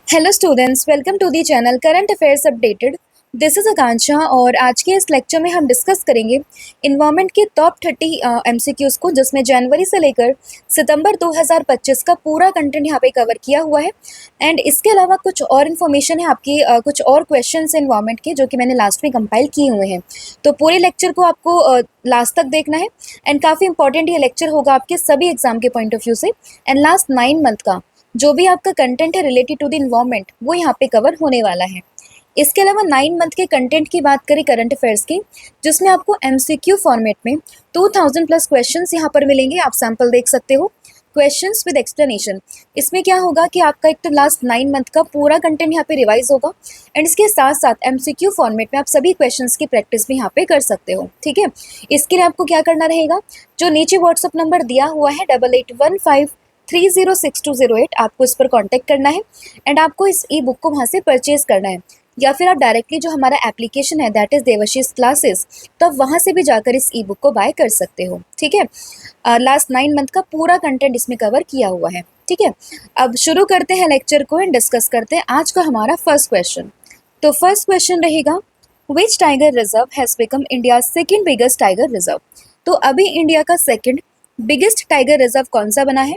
Hello students, welcome to the channel current affairs updated. This is Akanksha और आज के इस लेक्चर में हम डिस्कस करेंगे इन्वायरमेंट के टॉप 30 एमसीक्यूज़ को, जिसमें जनवरी से लेकर सितंबर 2025 का पूरा कंटेंट यहाँ पे कवर किया हुआ है। एंड इसके अलावा कुछ और इन्फॉर्मेशन है आपकी, कुछ और क्वेश्चंस हैं इन्वायरमेंट के जो कि मैंने लास्ट में कंपाइल किए हुए हैं। तो पूरे लेक्चर को आपको लास्ट तक देखना है एंड काफ़ी इंपॉर्टेंट ये लेक्चर होगा आपके सभी एग्जाम के पॉइंट ऑफ व्यू से। एंड लास्ट 9 मंथ का जो भी आपका कंटेंट है रिलेटेड टू द इन्वायरमेंट वो यहाँ पे कवर होने वाला है। इसके अलावा 9 मंथ के कंटेंट की बात करें करंट अफेयर्स की, जिसमें आपको एमसीक्यू फॉर्मेट में 2000 प्लस क्वेश्चंस यहाँ पर मिलेंगे। आप सैंपल देख सकते हो, क्वेश्चंस विद एक्सप्लेनेशन। इसमें क्या होगा कि आपका एक तो लास्ट 9 मंथ का पूरा कंटेंट यहाँ पे रिवाइज होगा एंड इसके साथ साथ एमसीक्यू फॉर्मेट में आप सभी क्वेश्चंस की प्रैक्टिस भी यहाँ पे कर सकते हो। ठीक है, इसके लिए आपको क्या करना रहेगा, जो नीचे व्हाट्सअप नंबर दिया हुआ है 8815306208, आपको इस पर कांटेक्ट करना है एंड आपको इस ई बुक को वहाँ से परचेज करना है, या फिर आप डायरेक्टली जो हमारा एप्लीकेशन है दैट इज़ देवाशीष क्लासेस, तो आप वहाँ से भी जाकर इस ई बुक को बाय कर सकते हो। ठीक है, लास्ट 9 मंथ का पूरा कंटेंट इसमें कवर किया हुआ है। ठीक है, अब शुरू करते हैं लेक्चर को एंड डिस्कस करते हैं आज का हमारा फर्स्ट क्वेश्चन। तो फर्स्ट क्वेश्चन रहेगा, which tiger reserve has become India second biggest tiger reserve. तो अभी इंडिया का सेकेंड बिगेस्ट टाइगर रिजर्व कौन सा बना है?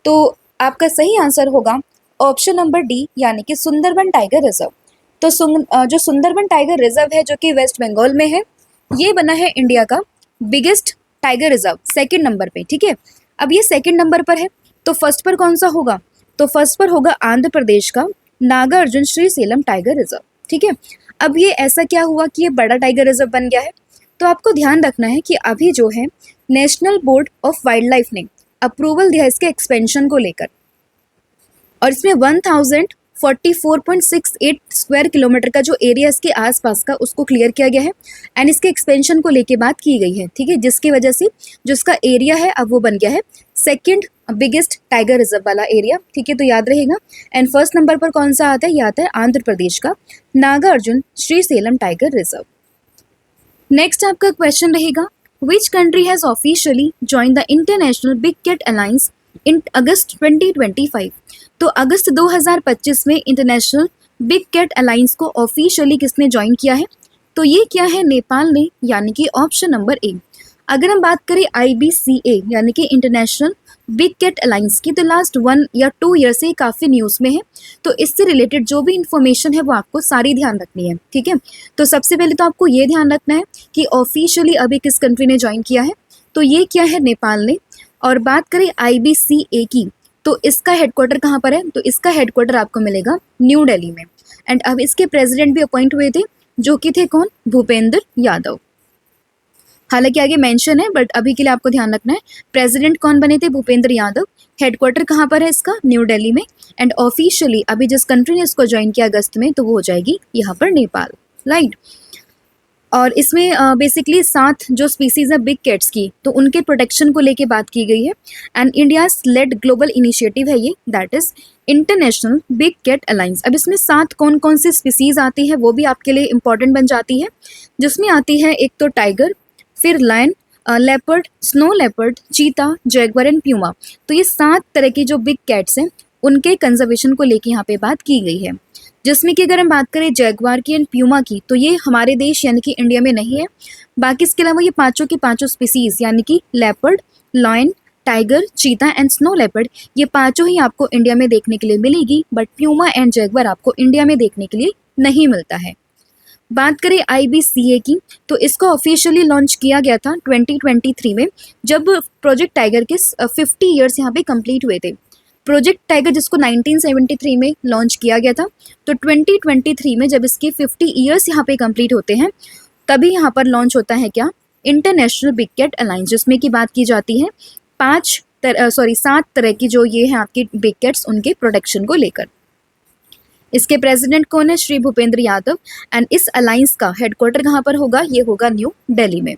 तो आपका सही आंसर होगा ऑप्शन नंबर डी, यानी कि सुंदरबन टाइगर रिजर्व। तो जो सुंदरबन टाइगर रिजर्व है जो कि वेस्ट बंगाल में है, ये बना है इंडिया का biggest tiger reserve second number पे। ठीक है, अब ये सेकंड नंबर पर है तो फर्स्ट पर कौन सा होगा? तो फर्स्ट पर होगा आंध्र प्रदेश का नागार्जुन श्रीसेलम टाइगर रिजर्व। ठीक है, अब ये ऐसा क्या हुआ कि ये बड़ा टाइगर रिजर्व बन गया है? तो आपको ध्यान रखना है कि अभी जो है national board of wild life ने अप्रूवल दिया इसके एक्सपेंशन को लेकर, और इसमें 1044.68 स्क्वायर किलोमीटर का जो एरिया इसके आसपास का उसको क्लियर किया गया है एंड इसके एक्सपेंशन को लेके बात की गई है। ठीक है, जिसकी वजह से जो इसका एरिया है अब वो बन गया है सेकंड बिगेस्ट टाइगर रिजर्व वाला एरिया। ठीक है, तो याद रहेगा। एंड फर्स्ट नंबर पर कौन सा आता है? ये आता है आंध्र प्रदेश का Nagarjuna Srisailam tiger reserve. Next आपका क्वेश्चन रहेगा, which country has officially join the international big cat alliance in August 2025। तो अगस्त 2025 में इंटरनेशनल बिग कैट अलायंस को ऑफिशियली किसने ज्वाइन किया है? तो ये क्या है? नेपाल ने, यानी कि ऑप्शन नंबर ए। अगर हम बात करें IBCA यानी कि इंटरनेशनल बिग कैट अलायंस की, तो लास्ट 1 या 2 ईयर से काफ़ी न्यूज़ में है, तो इससे रिलेटेड जो भी इन्फॉर्मेशन है वो आपको सारी ध्यान रखनी है। ठीक है, तो सबसे पहले तो आपको ये ध्यान रखना है कि ऑफिशियली अभी किस कंट्री ने ज्वाइन किया है, तो ये क्या है? नेपाल ने। और बात करें IBCA की, तो इसका हेडक्वार्टर कहाँ पर है? तो इसका हेडक्वार्टर आपको मिलेगा न्यू दिल्ली में। एंड अब इसके प्रेसिडेंट भी अपॉइंट हुए थे, जो कि थे कौन? भूपेंद्र यादव। हालांकि आगे मेंशन है बट अभी के लिए आपको ध्यान रखना है, प्रेसिडेंट कौन बने थे? भूपेंद्र यादव। हेडक्वार्टर कहाँ पर है इसका? न्यू दिल्ली में। एंड ऑफिशियली अभी जिस कंट्री ने इसको ज्वाइन किया अगस्त में, तो वो हो जाएगी यहाँ पर नेपाल, राइट। और इसमें बेसिकली 7 जो स्पीसीज है बिग कैट्स की, तो उनके प्रोटेक्शन को लेके बात की गई है। And India's led global initiative है ये, that is international big cat alliance. अब इसमें 7 कौन कौन सी स्पीसीज आती है वो भी आपके लिए इंपॉर्टेंट बन जाती है, जिसमें आती है एक तो टाइगर, फिर लायन, लेपर्ड, स्नो लेपर्ड, चीता, जैगवर एंड प्यूमा। तो ये 7 तरह की जो बिग कैट्स हैं उनके कंजर्वेशन को लेके यहाँ पे बात की गई है, जिसमें कि अगर हम बात करें जैगवार की एंड प्यूमा की, तो ये हमारे देश यानी कि इंडिया में नहीं है। बाकी इसके अलावा ये पांचों की पांचों स्पीसीज यानी कि leopard, lion, tiger, cheetah and snow leopard, ये पांचों ही आपको इंडिया में देखने के लिए मिलेगी, बट प्यूमा एंड जैगवार आपको इंडिया में देखने के लिए नहीं मिलता है। बात करें IBCA की, तो इसको ऑफिशियली लॉन्च किया गया था 2023 में, जब प्रोजेक्ट टाइगर के 50 ईयर्स यहाँ पे कंप्लीट हुए थे। प्रोजेक्ट टाइगर जिसको 1973 में लॉन्च किया गया था, तो 2023 में जब इसके 50 ईयर्स यहाँ पे कंप्लीट होते हैं, तभी यहाँ पर लॉन्च होता है क्या? इंटरनेशनल बिग कैट अलायंस, जिसमें की बात की जाती है 7 तरह की जो ये हैं आपकी बिग कैट्स, उनके प्रोटेक्शन को लेकर। इसके प्रेसिडेंट कौन है? श्री भूपेंद्र यादव। एंड इस अलायंस का हेडक्वार्टर कहाँ पर होगा? ये होगा न्यू दिल्ली में।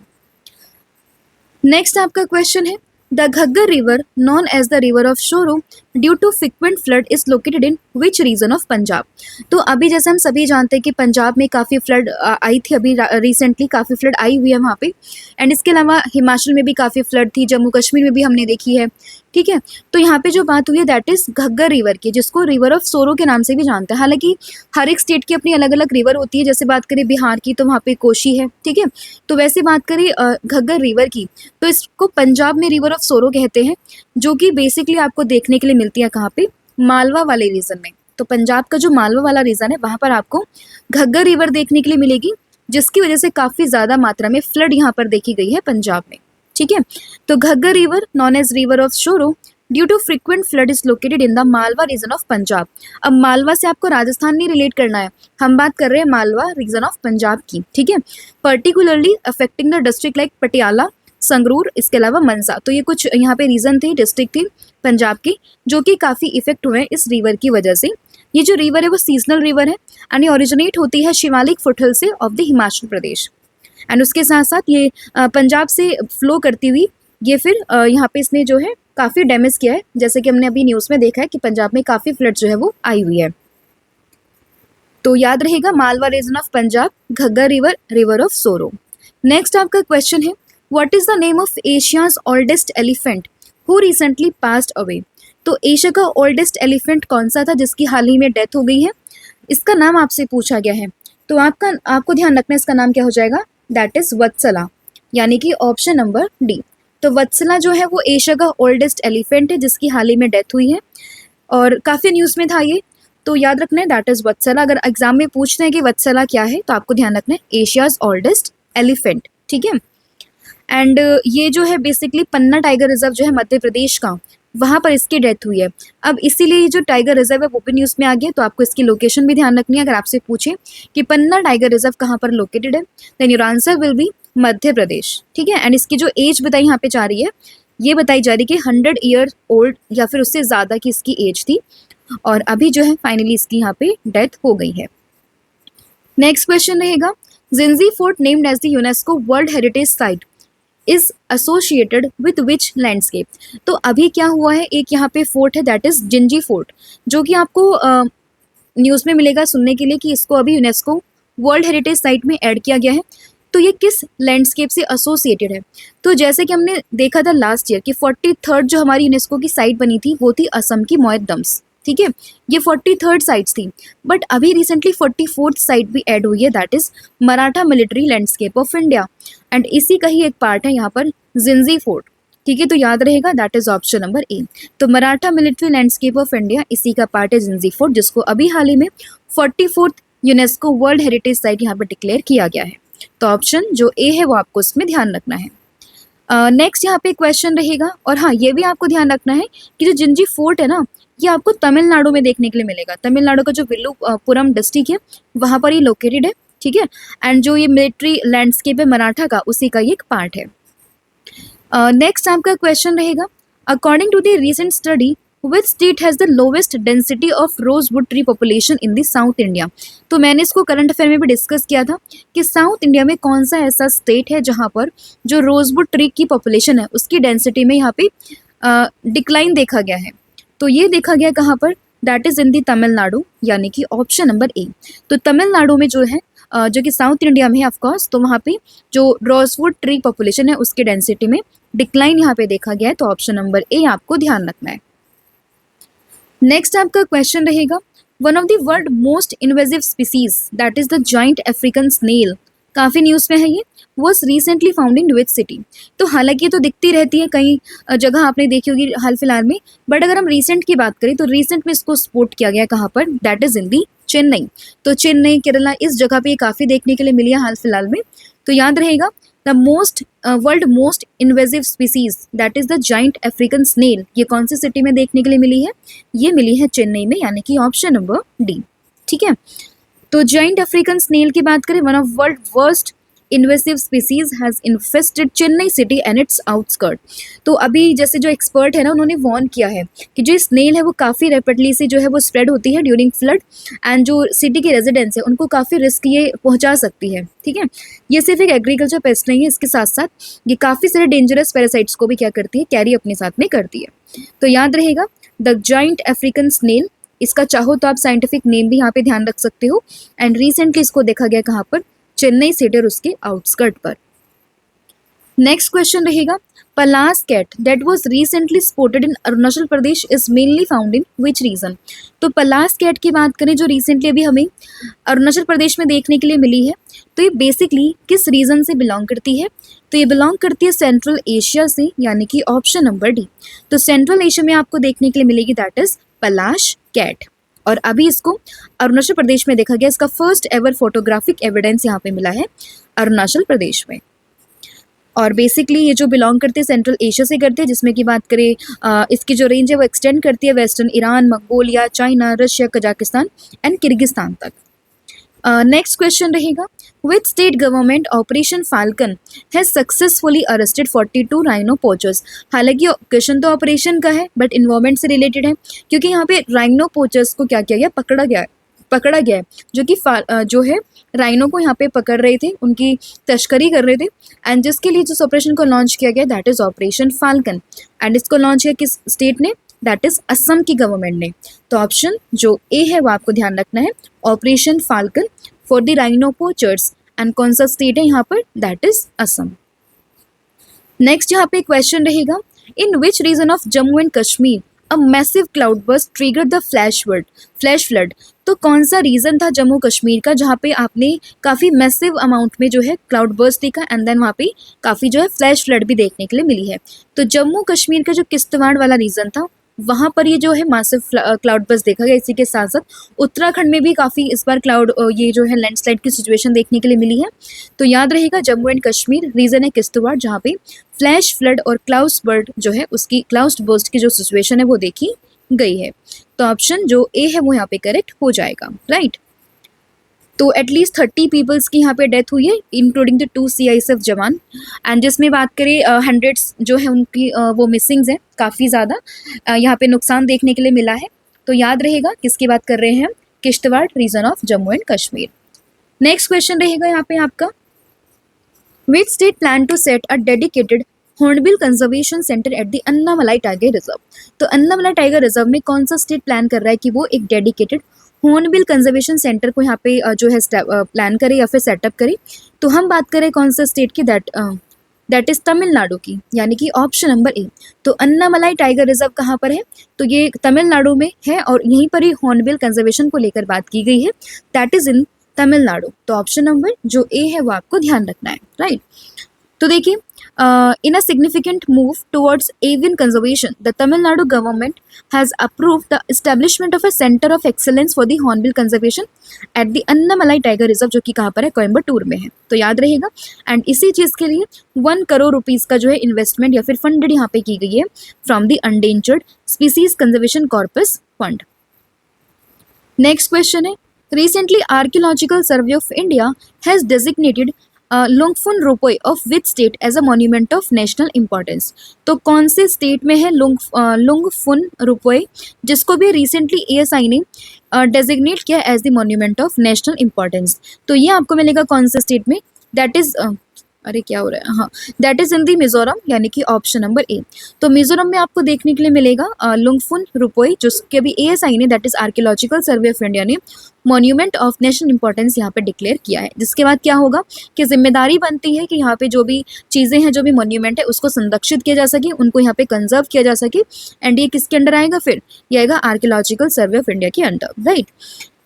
नेक्स्ट आपका क्वेश्चन है, the Ghaggar river known as the river of sorrow due to frequent flood is located in which region of Punjab. तो अभी जैसे हम सभी जानते हैं कि पंजाब में काफ़ी फ्लड आई थी, अभी रिसेंटली काफ़ी फ्लड आई हुई है वहाँ पे। एंड इसके अलावा हिमाचल में भी काफ़ी फ्लड थी, जम्मू कश्मीर में भी हमने देखी है, ठीक है। तो यहाँ पे जो बात हुई है दैट इज़ घग्गर रिवर की, जिसको रिवर ऑफ सोरो के नाम से भी जानते हैं। हालांकि हर एक स्टेट की अपनी अलग अलग रिवर होती है, जैसे बात करें बिहार की तो वहाँ पे कोशी है, ठीक है। तो वैसे बात करें घग्गर रिवर की, तो इसको पंजाब में रिवर ऑफ सोरो कहते हैं, जो कि बेसिकली आपको देखने के लिए मिलती है कहाँ पे, मालवा वाले रीजन में। तो पंजाब का जो मालवा वाला रीजन है वहाँ पर आपको घग्गर रिवर देखने के लिए मिलेगी, जिसकी वजह से काफ़ी ज़्यादा मात्रा में फ्लड यहाँ पर देखी गई है पंजाब में, ठीक है। तो Ghaggar river known as river of sorrow due to frequent flood is located in the Malwa region of Punjab. अब मालवा से आपको राजस्थान नहीं रिलेट करना है, हम बात कर रहे हैं मालवा रीजन ऑफ पंजाब की, ठीक है। Particularly affecting the district like Patiala, Sangrur, इसके अलावा मंसा। तो ये कुछ यहाँ पे रीजन थे, डिस्ट्रिक्ट थी पंजाब की, जो कि काफ़ी इफेक्ट हुए हैं इस रिवर की वजह से। ये जो रिवर है वो सीजनल रिवर है एंड ये ओरिजिनेट होती है शिवालिक फुटहिल से of the Himachal Pradesh. And उसके साथ साथ ये पंजाब से फ्लो करती हुई ये फिर यहाँ पे इसने जो है काफ़ी डैमेज किया है, जैसे कि हमने अभी न्यूज़ में देखा है कि पंजाब में काफ़ी फ्लड जो है वो आई हुई है। तो याद रहेगा Malwa region of Punjab, Ghaggar river, river of sorrow. Next आपका क्वेश्चन है, what is the name of Asia's oldest elephant who recently passed away. तो एशिया का ओल्डेस्ट एलिफेंट कौन सा था जिसकी हाल ही में डेथ हो गई है, इसका नाम आपसे पूछा गया है। तो आपको ध्यान रखना, इसका नाम क्या हो जाएगा, दैट इज वत्सला, यानी कि ऑप्शन नंबर डी। तो वत्सला जो है वो एशिया का ओल्डेस्ट एलिफेंट है जिसकी हाल ही में डेथ हुई है और काफ़ी न्यूज़ में था ये, तो याद रखना है दैट इज वत्सला। अगर एग्जाम में पूछते हैं कि वत्सला क्या है तो आपको ध्यान रखना है एशियाज ओल्डेस्ट एलिफेंट, ठीक है। एंड ये जो है बेसिकली पन्ना टाइगर रिजर्व जो है मध्य प्रदेश का, वहाँ पर इसकी डेथ हुई है। अब इसीलिए ये जो टाइगर रिजर्व है वो भी न्यूज़ में आ गया, तो आपको इसकी लोकेशन भी ध्यान रखनी है। अगर आपसे पूछे कि पन्ना टाइगर रिजर्व कहाँ पर लोकेटेड है, then your answer will be Madhya Pradesh, ठीक है। एंड इसकी जो एज बताई यहाँ पे जा रही है, ये बताई जा रही है कि 100 ईयर ओल्ड या फिर उससे ज़्यादा की इसकी एज थी और अभी जो है फाइनली इसकी यहाँ पे डेथ हो गई है। नेक्स्ट क्वेश्चन रहेगा, Gingee fort named as the UNESCO world heritage site is associated with which landscape. तो अभी क्या हुआ है, एक यहाँ पे फोर्ट है दैट इज जिंजी फोर्ट, जो कि आपको न्यूज़ में मिलेगा सुनने के लिए कि इसको अभी यूनेस्को वर्ल्ड हेरिटेज साइट में ऐड किया गया है। तो ये किस लैंडस्केप से एसोसिएटेड है, तो जैसे कि हमने देखा था लास्ट ईयर कि 43rd जो हमारी यूनेस्को की साइट बनी थी वो थी असम की मोयतडम्स, ठीक है। ये 43rd साइट्स थी, बट अभी रिसेंटली 44th साइट भी ऐड हुई है that is Maratha military landscape of India and इसी का ही एक पार्ट है यहाँ पर जिंजी फोर्ट, ठीक है। तो याद रहेगा that is option number A. तो Maratha military landscape of India इसी का पार्ट है जिंजी फोर्ट, जिसको अभी हाल ही में 44th UNESCO world heritage site यहाँ पर डिक्लेयर किया गया है। तो ऑप्शन जो ए है वो आपको इसमें ध्यान रखना है। नेक्स्ट यहाँ पे क्वेश्चन रहेगा, और हाँ ये भी आपको ध्यान रखना है कि जो जिंजी फोर्ट है ना ये आपको तमिलनाडु में देखने के लिए मिलेगा। तमिलनाडु का जो विल्लुपुरम डिस्ट्रिक्ट है वहाँ पर ये लोकेटेड है, ठीक है। एंड जो ये मिलिट्री लैंडस्केप है मराठा का, उसी का ये एक पार्ट है। नेक्स्ट आपका क्वेश्चन रहेगा, according to the recent study which state has the lowest density of rosewood tree population in the south India. तो मैंने इसको करंट अफेयर में भी डिस्कस किया था कि साउथ इंडिया में कौन सा ऐसा स्टेट है जहाँ पर जो रोजवुड ट्री की पॉपुलेशन है उसकी डेंसिटी में यहाँ पे डिक्लाइन देखा गया है। तो ये देखा गया कहाँ पर, दैट इज़ इन दी तमिलनाडु, यानी कि ऑप्शन नंबर ए। तो तमिलनाडु में जो है जो कि साउथ इंडिया में है ऑफकोर्स, तो वहाँ पे जो रोजवुड ट्री पॉपुलेशन है उसके डेंसिटी में डिक्लाइन यहाँ पे देखा गया है। तो ऑप्शन नंबर ए आपको ध्यान रखना है। नेक्स्ट आपका क्वेश्चन रहेगा, one of the world most invasive species that is the giant African snail, काफ़ी न्यूज़ में है ये, was recently found in which city. तो हालांकि ये तो दिखती रहती है कई जगह आपने देखी होगी हाल फिलहाल में, बट अगर हम रिसेंट की बात करें तो रिसेंट में इसको स्पॉट किया गया कहाँ पर, दैट इज इन दी चेन्नई। तो चेन्नई केरला इस जगह पे काफ़ी देखने के लिए मिली है हाल फिलहाल में। तो याद रहेगा the world most invasive species that is the giant African snail, ये कौन सी सिटी में देखने के लिए मिली है, ये मिली है चेन्नई में, यानी कि ऑप्शन नंबर डी, ठीक है। तो जाइंट अफ्रीकन स्नेल की बात करें, one of world worst invasive species has infested Chennai city and it's outskirt. तो अभी जैसे जो एक्सपर्ट है ना उन्होंने वार्न किया है कि जो स्नेल है वो काफ़ी रैपिडली से जो है वो स्प्रेड होती है ड्यूरिंग फ्लड एंड जो सिटी के रेजिडेंट्स है उनको काफ़ी रिस्क ये पहुंचा सकती है, ठीक है। ये सिर्फ एक एग्रीकल्चर पेस्ट नहीं है, इसके साथ साथ ये काफ़ी सारे डेंजरस पैरासाइट्स को भी क्या करती है, कैरी अपने साथ में करती है। तो याद रहेगा द जाइंट अफ्रीकन स्नेल, इसका चाहो तो आप साइंटिफिक नेम भी यहाँ पे ध्यान रख सकते हो। एंड रिसेंटली इसको देखा गया कहाँ पर, चेन्नई सिटी और उसके आउटस्कर्ट पर। नेक्स्ट क्वेश्चन रहेगा, Pallas cat that was recently spotted in Arunachal Pradesh is mainly found in which region. तो पलास कैट की बात करें जो रिसेंटली अभी हमें अरुणाचल प्रदेश में देखने के लिए मिली है, तो ये बेसिकली किस रीजन से बिलोंग करती है, तो ये बिलोंग करती है सेंट्रल एशिया से, यानी कि ऑप्शन नंबर डी। तो सेंट्रल एशिया में आपको देखने के लिए मिलेगी दैट इज पलाश कैट। और अभी इसको अरुणाचल प्रदेश में देखा गया, इसका फर्स्ट एवर फोटोग्राफिक एविडेंस यहाँ पे मिला है अरुणाचल प्रदेश में। और बेसिकली ये जो बिलोंग करते हैं सेंट्रल एशिया से करते हैं, जिसमें की बात करें इसकी जो रेंज है वो एक्सटेंड करती है western Iran, Mongolia, China, Russia, Kazakhstan and Kyrgyzstan तक। नेक्स्ट क्वेश्चन रहेगा, which state government operation falcon has successfully arrested 42 rhino poachers. हालांकि क्वेश्चन तो ऑपरेशन का है बट इन्वायरमेंट से रिलेटेड है, क्योंकि यहाँ पे राइनो पोचर्स को क्या किया गया, पकड़ा गया है, जो कि जो है राइनो को यहाँ पे पकड़ रहे थे, उनकी तस्करी कर रहे थे। एंड जिसके लिए जिस ऑपरेशन को लॉन्च किया गया that is operation falcon. And इसको लॉन्च किया किस स्टेट ने, दैट इज असम की गवर्नमेंट ने। तो ऑप्शन जो ए है वो आपको ध्यान रखना है, operation falcon for the rhino poachers. And कौन सा स्टेट है यहाँ पर, दैट इज असम। नेक्स्ट यहाँ पे क्वेश्चन रहेगा, in which region of Jammu and Kashmir a massive cloudburst triggered the flash flood. तो कौन सा रीजन था जम्मू कश्मीर का जहाँ पे आपने काफ़ी मैसिव अमाउंट में जो है क्लाउड बर्स्ट देखा, एंड देन वहाँ पे काफ़ी जो है फ्लैश फ्लड भी देखने के लिए मिली है। तो जम्मू कश्मीर का जो किश्तवाड़ वाला रीजन था वहाँ पर ये जो है मासिव क्लाउड बर्स्ट देखा गया। इसी के साथ साथ उत्तराखंड में भी काफ़ी इस बार क्लाउड ये जो है लैंडस्लाइड की सिचुएशन देखने के लिए मिली है। तो याद रहेगा जम्मू एंड कश्मीर, रीजन है किश्तवाड़, जहाँ पे फ्लैश फ्लड और क्लाउड बर्स्ट जो है उसकी क्लाउड बर्स्ट की जो सिचुएशन है वो देखी गई है। तो ऑप्शन जो ए है वो यहाँ पे करेक्ट हो जाएगा, राइट। तो एटलीस्ट 30 पीपल्स की यहाँ पे डेथ हुई है इंक्लूडिंग द 2 CISF जवान। एंड जिसमें बात करें हंड्रेड्स जो है उनकी वो मिसिंग्स हैं, काफ़ी ज़्यादा यहाँ पे नुकसान देखने के लिए मिला है। तो याद रहेगा किसकी बात कर रहे हैं हम, Kishtwar, region of Jammu and Kashmir. Next question रहेगा यहाँ पे आपका, which state plan to set a dedicated hornbill conservation centre at the Annamalai tiger reserve. तो अन्नामलाई टाइगर रिजर्व में कौन सा स्टेट प्लान कर रहा है कि वो एक डेडिकेटेड हॉर्नबिल कंजर्वेशन सेंटर को यहाँ पे जो है प्लान करे या फिर सेटअप करे। तो हम बात करें कौन सा स्टेट की, दैट इज तमिलनाडु की, यानी कि ऑप्शन नंबर ए। तो अन्नामलाई टाइगर रिजर्व कहाँ पर है, तो ये तमिलनाडु में है और यहीं पर ही हॉर्नबिल कंजर्वेशन को लेकर बात की गई है, दैट इज इन तमिलनाडु। तो ऑप्शन नंबर जो ए है वो आपको ध्यान रखना है, राइट। तो देखिए, in a significant move towards avian conservation, the Tamil Nadu government has approved the establishment of a center of excellence for the hornbill conservation at the Annamalai Tiger Reserve, जो कि कहाँ पर है, कोयम्बटूर में है। तो याद रहेगा। एंड इसी चीज़ के लिए 1 करोड़ रुपीज़ का जो है इन्वेस्टमेंट या फिर फंडेड यहाँ पे की गई है from the endangered species conservation corpus fund. Next question है, recently archaeological survey of India has designated Lungphun Rupoi of which state as a monument of national importance. तो कौन से स्टेट में है लुंगफुन रुपोई, जिसको भी रिसेंटली ASI ने डेजिग्नेट किया as the monument of national importance. तो ये आपको मिलेगा कौन से स्टेट में, दैट इज अरे क्या हो रहा है, हाँ, दैट इज इन दी मिजोरम, यानी कि ऑप्शन नंबर ए। तो मिजोरम में आपको देखने के लिए मिलेगा लुंगफुन रुपोई, जिसके भी ASI ने, that is archaeological survey of India ने, मॉन्यूमेंट ऑफ नेशनल इंपॉर्टेंस यहाँ पे डिक्लेयर किया है। जिसके बाद क्या होगा कि जिम्मेदारी बनती है कि यहाँ पे जो भी चीज़ें हैं, जो भी मॉन्यूमेंट है, उसको संरक्षित किया जा सके, उनको यहाँ पे कंजर्व किया जा सके। एंड ये किसके अंडर आएगा फिर, ये आएगा आर्कियोलॉजिकल सर्वे ऑफ इंडिया के अंडर, राइट।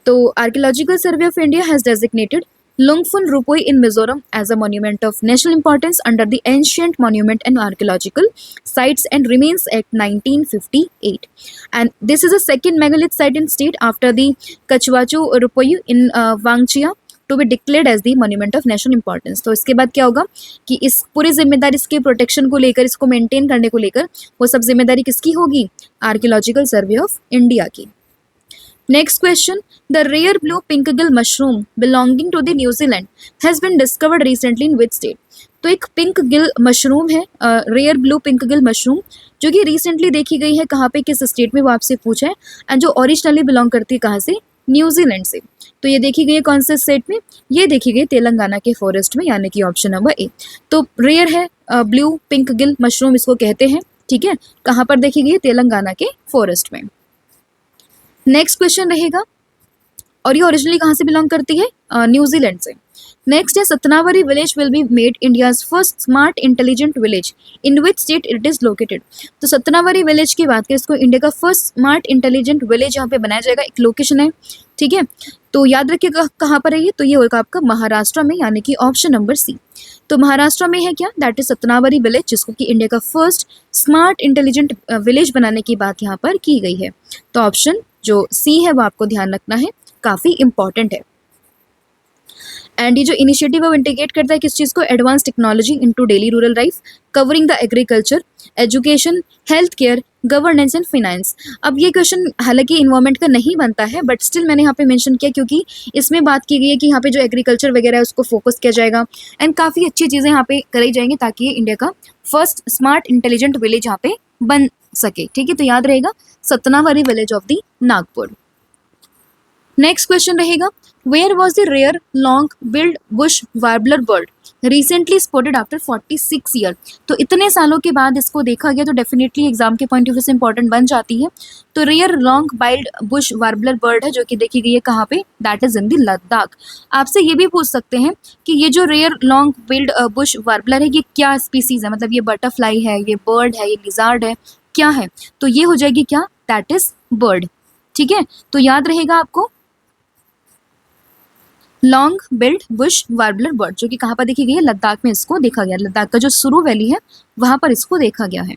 तो archaeological survey of India has designated Lungfun Rupoi in Mizoram as a monument of national importance under the Ancient Monument and Archaeological Sites and Remains Act 1958. And this is the second megalith site in state after the Kachwachu Rupoi in Wangchia to be declared as the monument of national importance. तो इसके बाद क्या होगा कि इस पूरी जिम्मेदारी, इसके प्रोटेक्शन को लेकर, इसको मेंटेन करने को लेकर, वो सब जिम्मेदारी किसकी होगी, आर्कियोलॉजिकल सर्वे ऑफ इंडिया की। Next question, the rare blue pinkgill mushroom belonging to the New Zealand has been discovered recently in which state? तो एक पिंक गिल मशरूम है, rare blue pink gill mushroom, जो कि recently देखी गई है, कहाँ पे, किस स्टेट में, वो आपसे पूछा है। एंड जो ओरिजिनली बिलोंग करती है कहाँ से, न्यूजीलैंड से। तो ये देखी गई है कौन से स्टेट में, ये देखी गई तेलंगाना के फॉरेस्ट में, यानी कि ऑप्शन नंबर ए। तो रेयर है ब्लू पिंक गिल मशरूम इसको कहते हैं, ठीक है, कहाँ पर देखी गई है? तेलंगाना के फॉरेस्ट में। नेक्स्ट क्वेश्चन रहेगा, और ये ओरिजिनली कहाँ से बिलोंग करती है? न्यूजीलैंड से। नेक्स्ट है, Satnavri village will be made India's first smart intelligent village, in which state it is located. तो सतनावरी विलेज की बात करें, इसको इंडिया का फर्स्ट स्मार्ट इंटेलिजेंट विलेज यहाँ पे बनाया जाएगा, एक लोकेशन है, ठीक है। तो याद रखिएगा कहाँ पर है ये, तो ये होगा आपका महाराष्ट्र में, यानी कि ऑप्शन नंबर सी। तो महाराष्ट्र में है क्या? दैट इज सतनावरी विलेज, जिसको कि इंडिया का फर्स्ट स्मार्ट इंटेलिजेंट विलेज बनाने की बात यहाँ पर की गई है। तो ऑप्शन जो सी है वो आपको ध्यान रखना है, काफ़ी इंपॉर्टेंट है। एंड ये जो इनिशिएटिव है वो इंटीग्रेट करता है किस चीज़ को? Advance technology into daily rural life, covering the agriculture, education, health care, governance and finance. अब ये क्वेश्चन हालांकि इन्वायरमेंट का नहीं बनता है, बट स्टिल मैंने यहाँ पे मेंशन किया क्योंकि इसमें बात की गई है कि यहाँ पे जो एग्रीकल्चर वगैरह है उसको फोकस किया जाएगा, एंड काफ़ी अच्छी चीज़ें यहाँ पे कराई जाएंगी ताकि ये इंडिया का फर्स्ट स्मार्ट इंटेलिजेंट विलेज यहाँ पे बन सके, ठीक है। तो याद रहेगा Satnavri village of the Nagpur. Next question रहेगा, where was the rare long billed bush warbler bird recently spotted after 46 year. तो इतने सालों के बाद इसको देखा गया, तो डेफिनेटली एग्जाम के पॉइंट ऑफ व्यू से इंपॉर्टेंट बन जाती है। तो rare long billed bush warbler bird है जो कि देखी गई है कहाँ पे? That is in the Ladakh. आपसे ये भी पूछ सकते हैं कि ये जो rare long billed bush warbler है ये क्या स्पीसीज है, मतलब ये बटरफ्लाई है, ये बर्ड है, ये लिजार्ड है, क्या है? तो ये हो जाएगी क्या? दैट इज बर्ड, ठीक है। तो याद रहेगा आपको long billed bush warbler bird, जो कि कहाँ पर देखी गई है? लद्दाख में इसको देखा गया, लद्दाख का जो सुरु वैली है वहाँ पर इसको देखा गया है।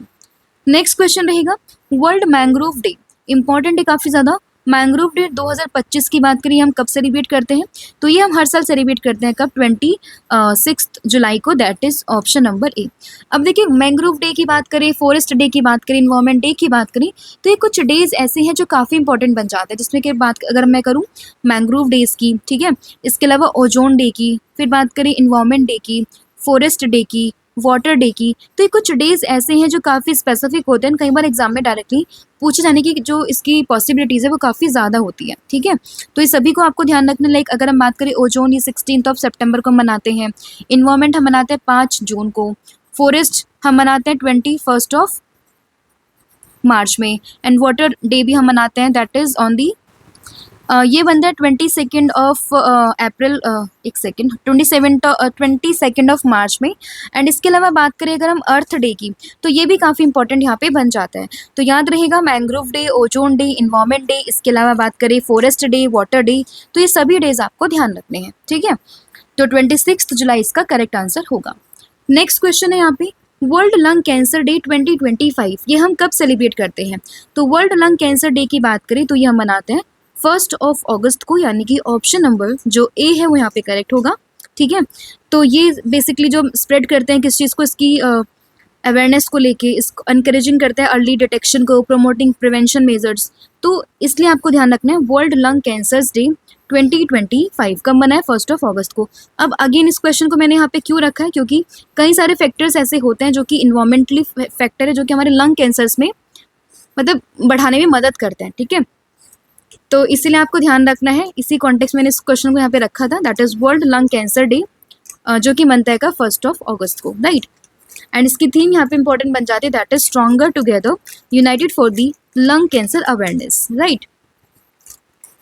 नेक्स्ट क्वेश्चन रहेगा, वर्ल्ड मैंग्रोव डे इंपॉर्टेंट है काफ़ी ज़्यादा। मैंग्रोव डे 2025 की बात करिए हम कब सेलिब्रेट करते हैं? तो ये हम हर साल सेलिब्रेट करते हैं, कब? 26 जुलाई को, दैट इज ऑप्शन नंबर ए। अब देखिए मैंग्रोव डे की बात करें, फॉरेस्ट डे की बात करें, इन्वायरमेंट डे की बात करें, तो ये कुछ डेज ऐसे हैं जो काफ़ी इंपॉर्टेंट बन जाते हैं, जिसमें कि बात अगर मैं करूँ मैंग्रोव डेज की, ठीक है, इसके अलावा ओजोन डे की, फिर बात करें इन्वायरमेंट डे की, फॉरेस्ट डे की, वाटर डे की, तो ये कुछ डेज ऐसे हैं जो काफ़ी स्पेसिफिक होते हैं, कई बार एग्जाम में डायरेक्टली पूछे जाने की जो इसकी पॉसिबिलिटीज़ है वो काफ़ी ज़्यादा होती है, ठीक है। तो ये सभी को आपको ध्यान रखना। लाइक अगर हम बात करें ओजोन, ये 16 सितंबर को मनाते हैं, इन्वायरमेंट हम मनाते हैं 5 जून को, फॉरेस्ट हम मनाते हैं 21 मार्च में, एंड वाटर डे भी हम मनाते हैं, दैट इज़ ऑन दी ये बनता है 22 अप्रैल, 22 मार्च में। एंड इसके अलावा बात करें अगर हम अर्थ डे की, तो ये भी काफ़ी इंपॉर्टेंट यहाँ पे बन जाता है। तो याद रहेगा mangrove day, ozone day, environment day, इसके अलावा बात करें फॉरेस्ट डे, वाटर डे, तो ये सभी डेज आपको ध्यान रखने हैं, ठीक है। तो 26 जुलाई इसका करेक्ट आंसर होगा। नेक्स्ट क्वेश्चन है यहाँ पे, वर्ल्ड लंग कैंसर डे 2025 ये हम कब सेलिब्रेट करते हैं? तो वर्ल्ड लंग कैंसर डे की बात करें तो ये हम मनाते हैं 1 अगस्त को, यानी कि ऑप्शन नंबर जो ए है वो यहाँ पे करेक्ट होगा, ठीक है। तो ये बेसिकली जो स्प्रेड करते हैं किस चीज़ को, इसकी अवेयरनेस को लेके, इसको अनकरेजिंग करता है अर्ली डिटेक्शन को, प्रोमोटिंग प्रिवेंशन मेजर्स। तो इसलिए आपको ध्यान रखना है वर्ल्ड लंग कैंसर्स डे 2025 कब मना है? 1 अगस्त को। अब अगेन इस क्वेश्चन को मैंने यहाँ पे क्यों रखा है, क्योंकि कई सारे फैक्टर्स ऐसे होते हैं जो कि इन्वायरमेंटली फैक्टर है जो कि हमारे लंग कैंसर्स में मतलब बढ़ाने में मदद करते हैं, ठीक है। तो इसीलिए आपको ध्यान रखना है, इसी कॉन्टेक्स्ट मैंने इस क्वेश्चन को यहाँ पे रखा था, that is world lung cancer day जो कि मनता है का 1 अगस्त को, राइट। एंड इसकी थीम यहाँ पे इंपॉर्टेंट बन जाती है, that is stronger together united for the lung cancer awareness, right.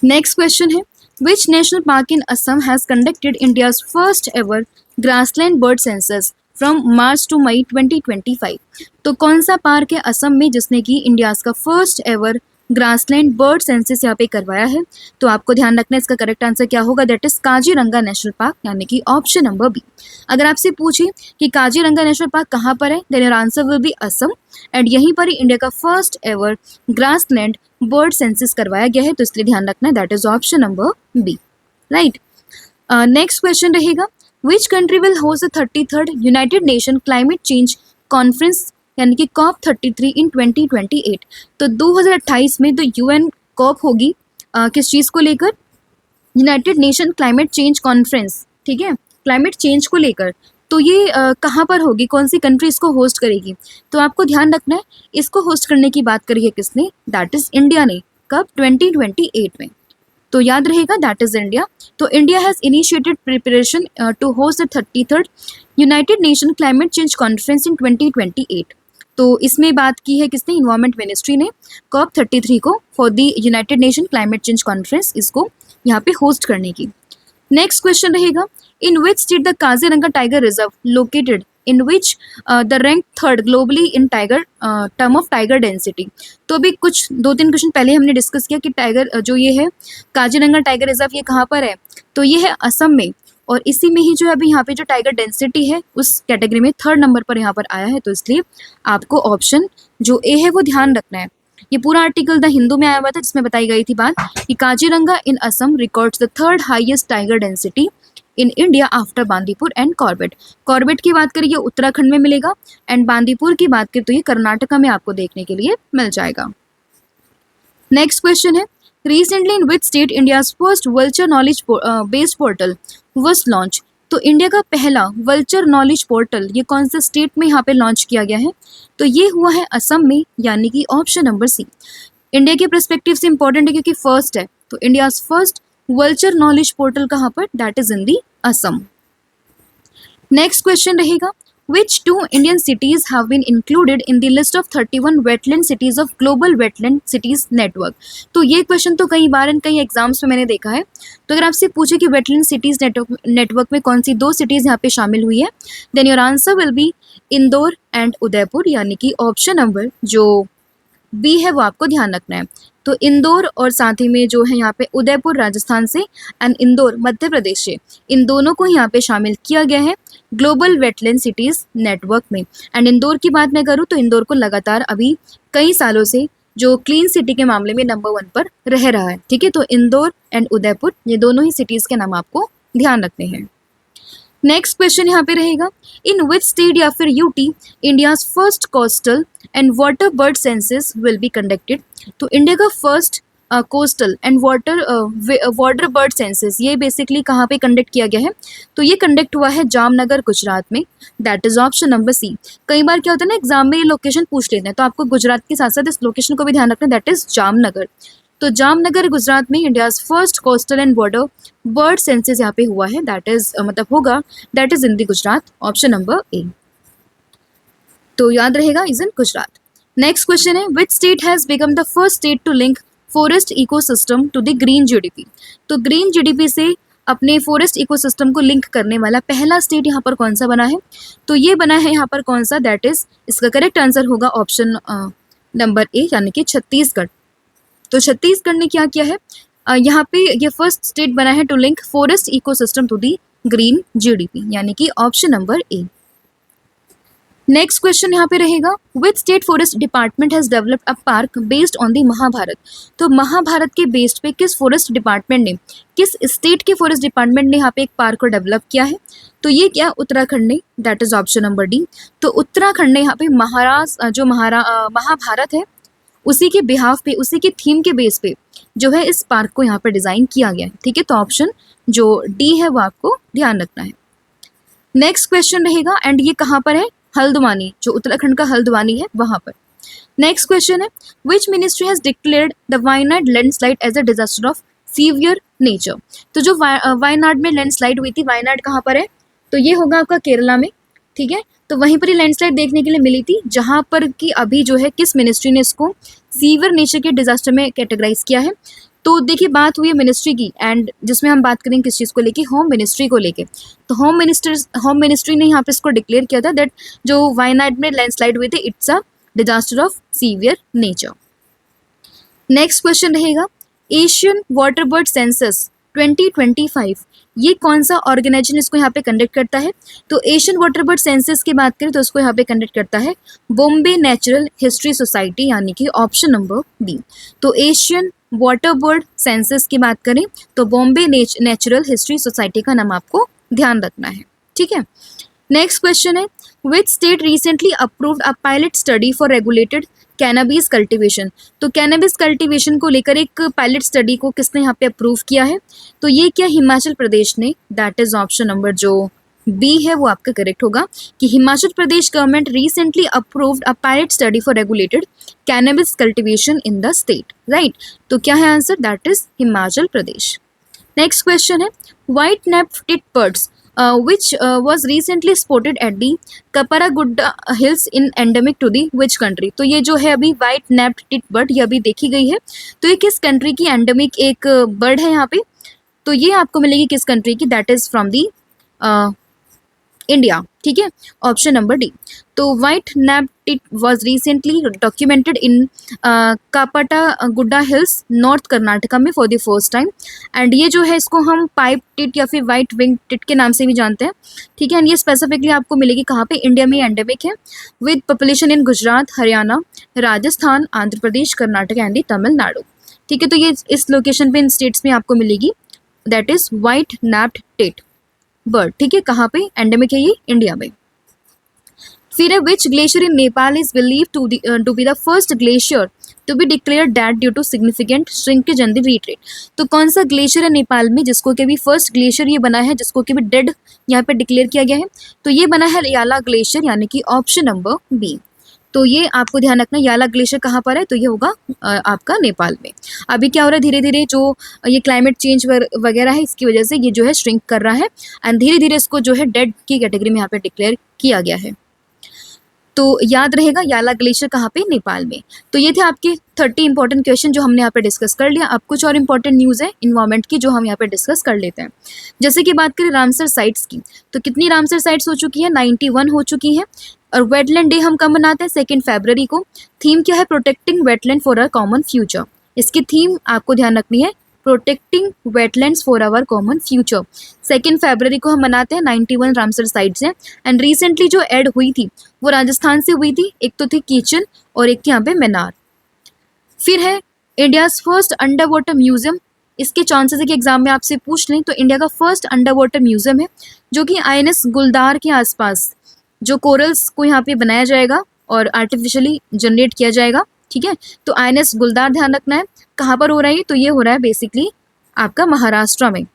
Next question है, which national park in Assam has conducted India's first ever grassland bird census from March to May 2025। तो कौन सा park है असम में जिसने कि इंडियाज का first ever grassland bird census यहाँ पे करवाया है? तो आपको ध्यान रखना है इसका करेक्ट आंसर क्या होगा, that is Kaziranga national park, यानी कि ऑप्शन नंबर बी। अगर आपसे पूछे कि काजीरंगा नेशनल पार्क कहाँ पर है, then your answer will be Assam, and यहीं पर ही इंडिया का first ever grassland bird census करवाया गया है, तो इसलिए ध्यान रखना है, that is option number B, right. Next question रहेगा, which country will host the 33rd United Nation climate change conference यानी कि COP33 इन 2028। तो 2028 में तो UN COP होगी किस चीज़ को लेकर? United Nation climate change conference, ठीक है, क्लाइमेट चेंज को लेकर। तो ये कहाँ पर होगी, कौन सी कंट्री इसको होस्ट करेगी? तो आपको ध्यान रखना है इसको होस्ट करने की बात करी है किसने, दैट इज़ इंडिया ने, कब? 2028 में। तो याद रहेगा दैट इज़ इंडिया। तो India has initiated preparation to host the 33rd United Nation climate change conference in 2028। तो इसमें बात की है किसने, इन्वायरमेंट मिनिस्ट्री ने COP33 को for the United Nation climate change conference इसको यहाँ पे होस्ट करने की। नेक्स्ट क्वेश्चन रहेगा, in which state the Kaziranga tiger reserve located, in which the rank third globally in tiger term of tiger density. तो अभी कुछ 2-3 क्वेश्चन पहले हमने डिस्कस किया कि टाइगर जो ये है काजीरंगा टाइगर रिजर्व ये कहाँ पर है, तो ये है असम में, और इसी में ही जो है अभी यहाँ पे जो टाइगर डेंसिटी है उस कैटेगरी में 3rd नंबर पर यहाँ पर आया है। तो इसलिए आपको ऑप्शन जो ए है वो ध्यान रखना है। ये पूरा आर्टिकल द हिंदू में आया हुआ था जिसमें बताई गई थी बात कि Kaziranga in Assam records the 3rd highest tiger density in India after Bandipur and Corbett. Corbett की बात करें ये उत्तराखंड में मिलेगा, एंड बांदीपुर की बात करें तो ये कर्नाटका में आपको देखने के लिए मिल जाएगा। नेक्स्ट क्वेश्चन है, recently in which state India's first vulture knowledge based portal was launch. तो इंडिया का पहला वल्चर नॉलेज पोर्टल ये कौन से स्टेट में यहाँ पे लॉन्च किया गया है, तो ये हुआ है असम में, यानी कि ऑप्शन नंबर सी। इंडिया के परस्पेक्टिव से इंपॉर्टेंट है क्योंकि फर्स्ट है, तो India's first vulture knowledge portal कहाँ पर, that is in the Assam. Next question रहेगा, which 2 Indian cities have been included in the list of 31 wetland cities of global wetland cities network। तो ये क्वेश्चन तो कई बार कई एग्जाम्स में मैंने देखा है। तो अगर आपसे पूछे कि वेटलैंड सिटीज नेटवर्क में कौन सी 2 सिटीज यहाँ पे शामिल हुई है, then your answer will be Indore and Udaipur, यानी कि ऑप्शन नंबर जो बी है वो आपको ध्यान रखना है। तो इंदौर और साथ ही में जो है यहाँ पे उदयपुर राजस्थान से एंड इंदौर मध्य प्रदेश से, इन दोनों को यहाँ पे शामिल किया गया है ग्लोबल वेटलैंड सिटीज नेटवर्क में। एंड इंदौर की बात मैं करूँ तो इंदौर को लगातार अभी कई सालों से जो क्लीन सिटी के मामले में नंबर 1 पर रह रहा है। ठीक है, तो इंदौर एंड उदयपुर ये दोनों ही सिटीज़ के नाम आपको ध्यान रखने हैं। नेक्स्ट क्वेश्चन यहाँ पे रहेगा, इन विच स्टेट या फिर UT India's first coastal and water bird census will be conducted. तो इंडिया का first coastal and water bird census ये बेसिकली कहाँ पे कंडक्ट किया गया है, तो ये कंडक्ट हुआ है जामनगर गुजरात में, that is option number C. कई बार क्या होता है ना एग्जाम में ये लोकेशन पूछ लेते हैं, तो आपको गुजरात के साथ साथ इस लोकेशन को भी ध्यान रखना है, दैट इज जामनगर। तो जामनगर गुजरात में India's first coastal and water bird census यहाँ पे हुआ है, दैट इज मतलब होगा that is in the Gujarat, option number A. तो याद रहेगा is in Gujarat. Next question है, which state has become the first state to link forest ecosystem to the green GDP. तो ग्रीन जीडीपी से अपने फॉरेस्ट इकोसिस्टम को लिंक करने वाला पहला स्टेट यहाँ पर कौन सा बना है, तो ये बना है यहाँ पर कौन सा, दैट इज इसका करेक्ट आंसर होगा ऑप्शन नंबर ए, यानी कि छत्तीसगढ़। तो छत्तीसगढ़ ने क्या किया है, यहाँ पे ये फर्स्ट स्टेट बना है to link forest ecosystem to the green GDP, यानी कि option number A. Next question यहाँ पे रहेगा, which state forest department has developed a park based on the Mahabharata. तो महाभारत के बेस्ड पे किस फॉरेस्ट डिपार्टमेंट ने, किस स्टेट के फॉरेस्ट डिपार्टमेंट ने यहाँ पे एक पार्क को डेवलप किया है, तो ये क्या उत्तराखंड ने, that is option number D. तो उत्तराखंड ने यहाँ पे महाभारत है उसी के बिहाफ पे, उसी के थीम के बेस पे जो है इस पार्क को यहाँ पर डिज़ाइन किया गया है। ठीक है, तो ऑप्शन जो डी है वो आपको ध्यान रखना है। नेक्स्ट क्वेश्चन रहेगा, एंड ये कहाँ पर है, हल्द्वानी, जो उत्तराखंड का हल्द्वानी है वहाँ पर। नेक्स्ट क्वेश्चन है, which ministry has declared the Wayanad landslide as a disaster of severe nature. तो जो वायनाड में लैंडस्लाइड हुई थी, वायनाड कहाँ पर है, तो ये होगा आपका केरला में। ठीक है, तो वहीं पर ही लैंडस्लाइड देखने के लिए मिली थी, जहाँ पर कि अभी जो है किस मिनिस्ट्री ने इसको सीवियर नेचर के डिजास्टर में कैटेगराइज किया है। तो देखिए बात हुई है मिनिस्ट्री की, एंड जिसमें हम बात करेंगे किस चीज़ को लेके, होम मिनिस्ट्री को लेके। तो होम मिनिस्ट्री ने यहाँ पे इसको डिक्लेयर किया था दैट जो वायनाड में लैंडस्लाइड हुई थी it's a disaster of severe nature. Next question रहेगा, एशियन वाटर बर्ड सेंसस 2025 ये कौन सा ऑर्गेनाइजेशन इसको यहाँ पे कंडक्ट करता है। तो एशियन वाटर बर्ड सेंसस की बात करें तो इसको यहाँ पे कंडक्ट करता है बॉम्बे नेचुरल हिस्ट्री सोसाइटी, यानी कि ऑप्शन नंबर बी। तो एशियन वाटर बर्ड सेंसस की बात करें तो बॉम्बे नेचुरल हिस्ट्री सोसाइटी का नाम आपको ध्यान रखना है। ठीक है, नेक्स्ट क्वेश्चन है, which state recently approved a pilot study for regulated cannabis cultivation. तो कैनबिस कल्टीवेशन को लेकर एक पायलट स्टडी को किसने यहाँ पे अप्रूव किया है, तो ये क्या हिमाचल प्रदेश ने, दैट इज ऑप्शन नंबर जो बी है वो आपका करेक्ट होगा कि Himachal Pradesh government recently approved a pilot study for regulated cannabis cultivation in the state, right. तो क्या है answer, that is Himachal Pradesh. Next question है, white naped tit birds which was recently spotted at the Kaparagudda hills in endemic to the which country? तो ये जो है अभी white napped tit bird ये अभी देखी गई है, तो ये किस कंट्री की एंडेमिक एक बर्ड है यहाँ पे, तो ये आपको मिलेगी किस कंट्री की, that is from the India, ठीक है, ऑप्शन नंबर डी। तो white nape tit was recently documented in Kappata Gudda hills north Karnataka में for the first time, and ये जो है इसको हम पाइप टिट या फिर व्हाइट विंग टिट के नाम से भी जानते हैं, ठीक है, एंड ये स्पेसिफिकली आपको मिलेगी कहाँ पे, इंडिया में एंडेमिक है, with population in Gujarat, Haryana, Rajasthan, Andhra Pradesh, Karnataka and Tamil Nadu, ठीक है, तो ये इस लोकेशन पे इन स्टेट्स में आपको मिलेगी, that is white naped tit bird, ठीक है, कहाँ पे एंडेमिक है ये, इंडिया में। फिर है which glacier in Nepal is believe to be the first glacier to be declare dead due to significant shrinkage and the retreat, तो कौन सा ग्लेशियर है नेपाल में जिसको कि भी फर्स्ट ग्लेशियर ये बना है जिसको कि भी डेड यहाँ पे डिक्लेयर किया गया है, तो ये बना है याला ग्लेशियर, यानी कि ऑप्शन नंबर बी। तो ये आपको ध्यान रखना, याला ग्लेशियर कहाँ पर है, तो ये होगा आपका नेपाल में। अभी क्या हो रहा है, धीरे धीरे जो ये क्लाइमेट चेंज वगैरह है इसकी वजह से ये जो है श्रिंक कर रहा है, एंड धीरे धीरे इसको जो है डेड की कैटेगरी में यहाँ पे डिक्लेयर किया गया है। तो याद रहेगा याला ग्लेशियर कहाँ पे, नेपाल में। तो ये थे आपके 30 इंपॉर्टेंट क्वेश्चन जो हमने यहाँ पे डिस्कस कर लिया। अब कुछ और इंपॉर्टेंट न्यूज़ है इन्वायरमेंट की जो हम यहाँ पे डिस्कस कर लेते हैं। जैसे कि बात करें रामसर साइट्स की, तो कितनी रामसर साइट्स हो चुकी है, 91 हो चुकी है। और वेटलैंड डे हम कब मनाते हैं, 2 फरवरी को। थीम क्या है, protecting wetland for a common future. इसकी थीम आपको ध्यान रखनी है, protecting wetlands for our common future. 2 फरवरी को हम मनाते हैं। 91 रामसर साइट्स हैं, एंड रिसेंटली जो ऐड हुई थी वो राजस्थान से हुई थी, एक तो थी किचन और एक थी यहाँ पे मन्नार। फिर है India's first under water museum. इसके चांसेस है कि एग्जाम में आपसे पूछ लें, तो इंडिया का फर्स्ट अंडर वाटर म्यूजियम है जो कि INS गुलदार के आसपास जो कोरल्स को यहाँ पे बनाया जाएगा और आर्टिफिशियली जनरेट किया जाएगा, ठीक है। तो INS गुलदार ध्यान रखना है, कहाँ पर हो रहा है, तो ये हो रहा है बेसिकली आपका महाराष्ट्र में।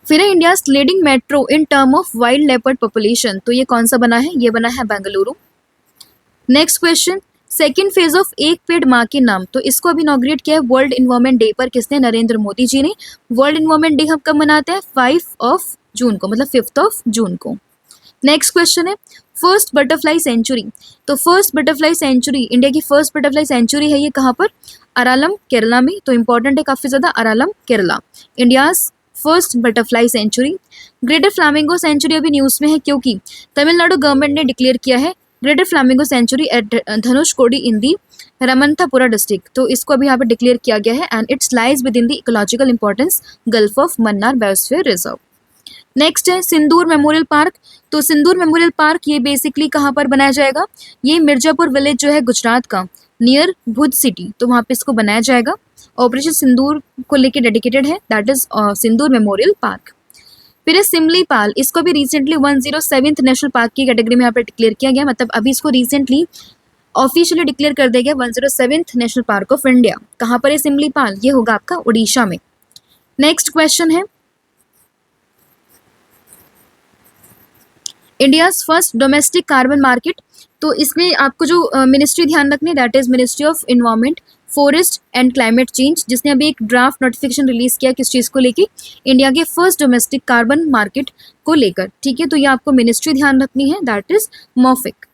फिर है India leading metro in term of wild leopard population, तो ये कौन सा बना है, ये बना है Bengaluru. Next question, 2nd phase of एक पेड़ माँ के नाम, तो इसको अभी इनॉग्रेट किया है वर्ल्ड इन्वायरमेंट डे पर, किसने, नरेंद्र मोदी जी ने। वर्ल्ड इन्वायरमेंट डे हम कब मनाते हैं, 5 जून को, मतलब 5 जून को। नेक्स्ट क्वेश्चन है फर्स्ट बटरफ्लाई सेंचुरी, तो फर्स्ट बटरफ्लाई सेंचुरी, इंडिया की फर्स्ट बटरफ्लाई सेंचुरी है ये कहाँ पर, अरालम केरला में। तो इंपॉर्टेंट है काफ़ी ज़्यादा, Aralam Kerala, India's first butterfly sanctuary. Greater flamingo sanctuary अभी न्यूज़ में है क्योंकि तमिलनाडु गवर्नमेंट ने डिक्लेयर किया है greater flamingo sanctuary at Dhanushkodi in the Ramanathapuram district, तो इसको अभी यहाँ पर डिक्लेयर किया गया है, and it's lies within the ecological importance gulf of Mannar biosphere reserve. Next है सिंदूर मेमोरियल पार्क, तो सिंदूर मेमोरियल पार्क ये बेसिकली कहाँ पर बनाया जाएगा, ये मिर्जापुर विलेज जो है गुजरात का, नियर भुज सिटी, तो वहाँ पे इसको बनाया जाएगा। ऑपरेशन सिंदूर को लेके डेडिकेटेड है, that is Sindoor memorial park. फिर है सिमली पाल, इसको भी रिसेंटली 107th नेशनल पार्क की कैटेगरी में यहाँ पर डिक्लेयर किया गया, मतलब अभी इसको रिसेंटली ऑफिशियली डिक्लेयर कर दिया गया 107th national park of India. कहाँ पर है सिमली पाल, ये होगा आपका उड़ीसा में। नेक्स्ट क्वेश्चन है India's first domestic carbon market, तो इसमें आपको जो मिनिस्ट्री ध्यान रखनी है, that is ministry of environment, forest and climate change, जिसने अभी एक ड्राफ्ट नोटिफिकेशन रिलीज किया किस चीज़ को लेके, इंडिया के फर्स्ट डोमेस्टिक कार्बन मार्केट को लेकर, ठीक है। तो ये आपको मिनिस्ट्री ध्यान रखनी है, दैट इज मोफिक।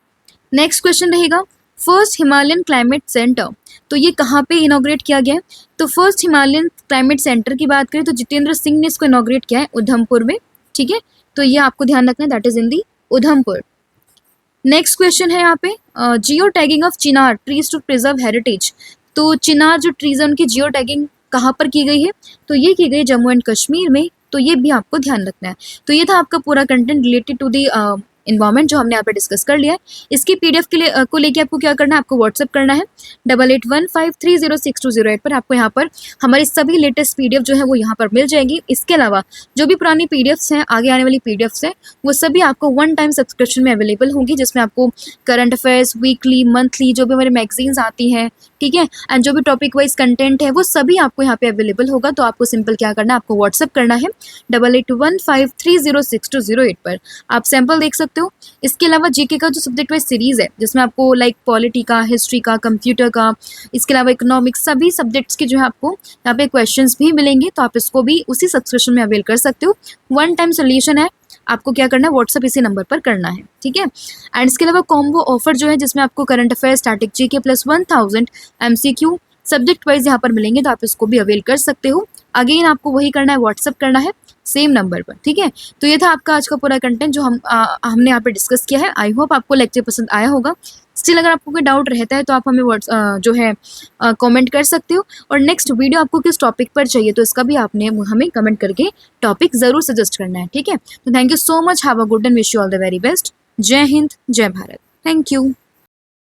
नेक्स्ट क्वेश्चन रहेगा फर्स्ट हिमालयन क्लाइमेट सेंटर, तो ये कहाँ पे इनॉग्रेट किया गया है, तो फर्स्ट हिमालयन क्लाइमेट सेंटर की बात करें तो जितेंद्र सिंह ने इसको इनॉग्रेट किया है उधमपुर में, ठीक है। तो ये आपको ध्यान रखना है, that is in the Udhampur. Next question है यहाँ पे geo tagging of chinar trees to preserve heritage, तो चिनार जो ट्रीज है उनकी जियो टैगिंग कहाँ पर की गई है, तो ये की गई जम्मू एंड कश्मीर में, तो ये भी आपको ध्यान रखना है। तो ये था आपका पूरा content related to the environment जो हमने यहाँ पे डिस्कस कर लिया है। इसकी PDF के लिए को लेके आपको क्या करना है, आपको व्हाट्सअप करना है 8815306208 पर। आपको यहाँ पर हमारी सभी लेटेस्ट PDF जो है वो यहाँ पर मिल जाएगी। इसके अलावा जो भी पुरानी PDFs हैं, आगे आने वाली PDFs हैं, वो सभी आपको 1 टाइम सब्सक्रिप्शन में अवेलेबल होंगी, जिसमें आपको करंट अफेयर्स, वीकली, मंथली जो भी हमारे मैगजीन्स आती हैं, ठीक है, एंड जो भी टॉपिक वाइज कंटेंट है वो सभी आपको यहाँ पे अवेलेबल होगा। तो आपको सिंपल क्या करना है, आपको व्हाट्सअप करना है 8815306208 पर। आप सैंपल देख सकते सकते हो। इसके अलावा जीके का जो सब्जेक्ट वाइज सीरीज़ है जिसमें आपको लाइक पॉलिटी का, हिस्ट्री का, कंप्यूटर का, इसके अलावा इकोनॉमिक्स, सभी सब्जेक्ट्स के जो है आपको यहाँ पे क्वेश्चंस भी मिलेंगे, तो आप इसको भी उसी सब्सक्रिप्शन में अवेल कर सकते हो। 1 टाइम सोल्यूशन है, आपको क्या करना है, व्हाट्सअप इसी नंबर पर करना है, ठीक है। एंड इसके अलावा कॉम्बो ऑफर जो है जिसमें आपको current affair, static GK plus 1000 MCQ subject wise यहाँ पर मिलेंगे, तो आप इसको भी अवेल कर सकते हो। अगेन आपको वही करना है, व्हाट्सअप करना है सेम नंबर पर, ठीक है। तो ये था आपका आज का पूरा कंटेंट जो हमने यहाँ पे डिस्कस किया है। आई होप आपको लेक्चर पसंद आया होगा। स्टिल अगर आपको कोई डाउट रहता है तो आप हमें जो है कमेंट कर सकते हो, और नेक्स्ट वीडियो आपको किस टॉपिक पर चाहिए तो इसका भी आपने हमें कमेंट करके टॉपिक ज़रूर सजेस्ट करना है, ठीक है। तो thank you so much, have a good and wish you all the very best. जय हिंद, जय भारत, थैंक यू।